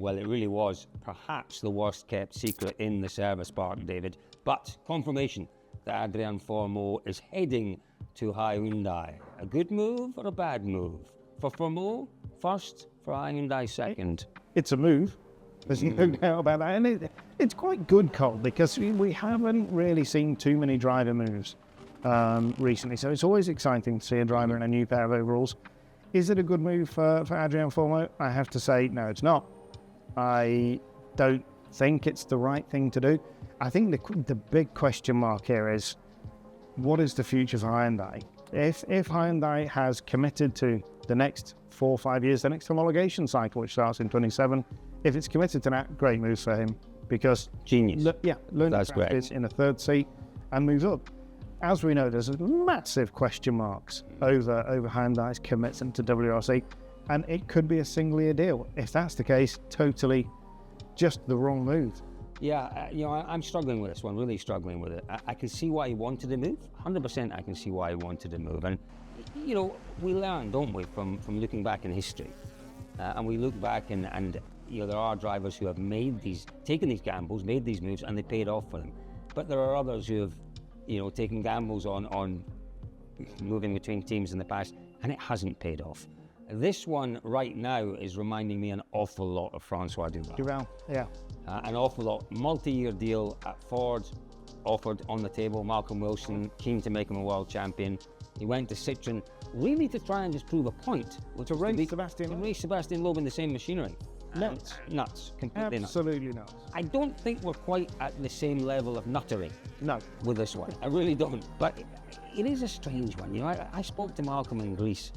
Well, it really was perhaps the worst kept secret in the service park, David. But confirmation that Adrien Fourmaux is heading to Hyundai. A good move or a bad move? For Fourmaux, first, for Hyundai, second. It's a move. There's no doubt about that. And it's quite good, Cole, because we haven't really seen too many driver moves recently. So it's always exciting to see a driver in a new pair of overalls. Is it a good move for Adrien Fourmaux? I have to say, no, it's not. I don't think it's the right thing to do. I think the big question mark here is, what is the future for Hyundai? If Hyundai has committed to the next 4 or 5 years, the next homologation cycle, which starts in 27, if it's committed to that, great move for him, because genius. Learn to practice in a third seat and move up. As we know, there's massive question marks over Hyundai's commitment to WRC, and it could be a single-year deal. If that's the case, totally just the wrong move. Yeah, I'm struggling with this one, really struggling with it. I can see why he wanted to move, 100% I can see why he wanted to move. And, we learn, don't we, from looking back in history. And we look back and there are drivers who have taken these gambles, made these moves, and they paid off for them. But there are others who have, taken gambles on moving between teams in the past, and it hasn't paid off. This one right now is reminding me an awful lot of Francois Duval. Yeah. An awful lot. Multi-year deal at Ford, offered on the table. Malcolm Wilson, keen to make him a world champion. He went to Citroën, really to try and just prove a point. To race Sebastian Loeb in the same machinery. Nuts. Completely nuts. Absolutely nuts. I don't think we're quite at the same level of nuttery with this one. I really don't. But it is a strange one. I spoke to Malcolm in Greece,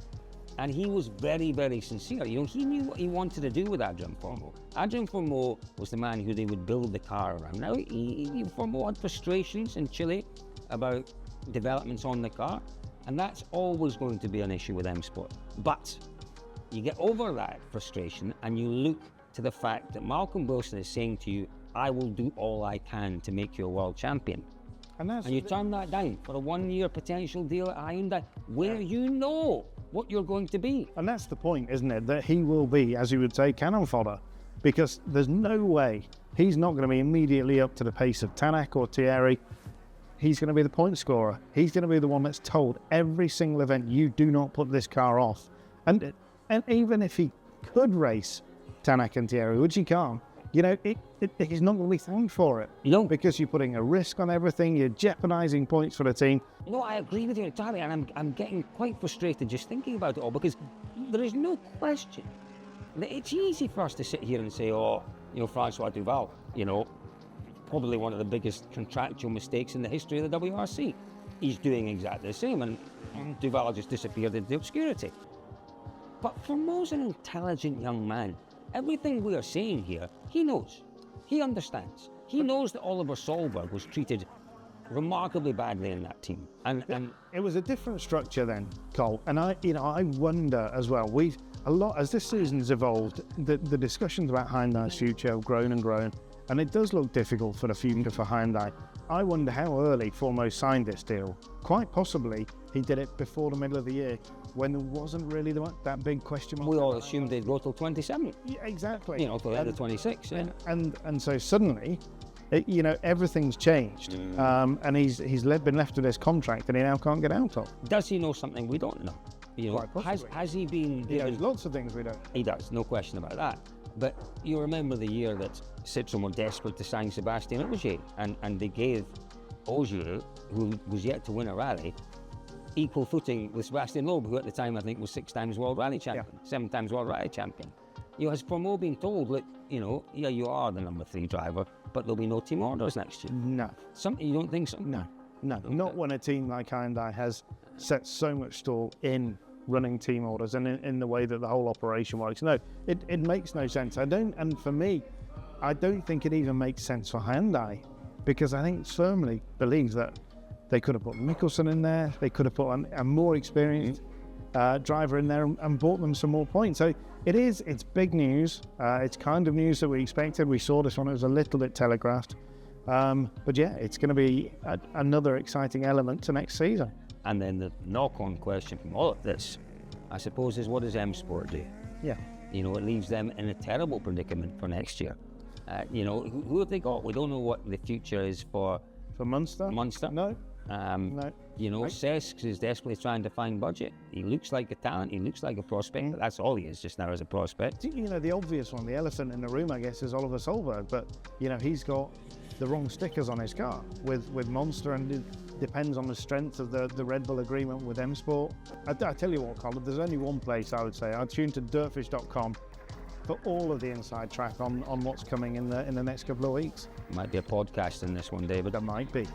and he was very, very sincere. He knew what he wanted to do with Adrien Fourmaux. Adrien Fourmaux was the man who they would build the car around. Now, Fourmaux had frustrations in Chile about developments on the car, and that's always going to be an issue with M Sport. But you get over that frustration and you look to the fact that Malcolm Wilson is saying to you, I will do all I can to make you a world champion. And you turn that down for a 1-year potential deal at Hyundai, where you know what you're going to be. And that's the point, isn't it? That he will be, as you would say, cannon fodder, because there's no way he's not going to be immediately up to the pace of Tänak or Thierry. He's going to be the point scorer. He's going to be the one that's told every single event, you do not put this car off. And even if he could race Tänak and Thierry, which he can't, he's not going to be thanked for it. Because you're putting a risk on everything, you're jeopardising points for the team. I agree with you entirely, and I'm getting quite frustrated just thinking about it all, because there is no question that it's easy for us to sit here and say, Francois Duval, probably one of the biggest contractual mistakes in the history of the WRC. He's doing exactly the same, and Duval just disappeared into obscurity. But Fourmaux's an intelligent young man. Everything we are saying here, he knows. He understands. He knows that Oliver Solberg was treated remarkably badly in that team. And it was a different structure then, Cole. And I wonder as well, as this season's evolved, the discussions about Hyundai's future have grown and grown. And it does look difficult for the future for Hyundai. I wonder how early Fourmaux signed this deal. Quite possibly he did it before the middle of the year, when there wasn't really that big question mark. We all assumed they'd go till 27. Yeah, exactly. Till the end of 26. Yeah. And so suddenly, everything's changed. And he's been left with this contract that he now can't get out of. Does he know something we don't know? Has he been? He knows lots of things we don't. He does, no question about that. But you remember the year that Citroën were desperate to sign Sébastien Ogier, and they gave Ogier, who was yet to win a rally, equal footing with Sébastien Loeb, who at the time I think was 6 times World Rally Champion, 7 times World Rally Champion. Has Fourmaux been told, look, you are the number 3 driver, but there'll be no team orders next year? No. You don't think so? No. Not when a team like Hyundai has set so much store in running team orders and in the way that the whole operation works. No, it makes no sense. And for me, I don't think it even makes sense for Hyundai, because I think firmly believes that they could have put Mikkelsen in there, they could have put a more experienced driver in there and bought them some more points. So it's big news. It's kind of news that we expected. We saw this one, it was a little bit telegraphed. But yeah, it's going to be another exciting element to next season. And then the knock-on question from all of this, I suppose, is what does M Sport do? Yeah. You know, it leaves them in a terrible predicament for next year. You know, who have they got? We don't know what the future is for Munster. No. No. You know, Cesc is desperately trying to find budget. He looks like a talent. He looks like a prospect. But that's all he is just now as a prospect. You know, the obvious one, the elephant in the room, I guess, is Oliver Solberg. But you know, he's got the wrong stickers on his car with Monster, and it depends on the strength of the Red Bull agreement with M Sport. I tell you what, Colin, there's only one place I would say. I'd tune to dirtfish.com for all of the inside track on what's coming in the next couple of weeks. Might be a podcast in this one, David. There might be.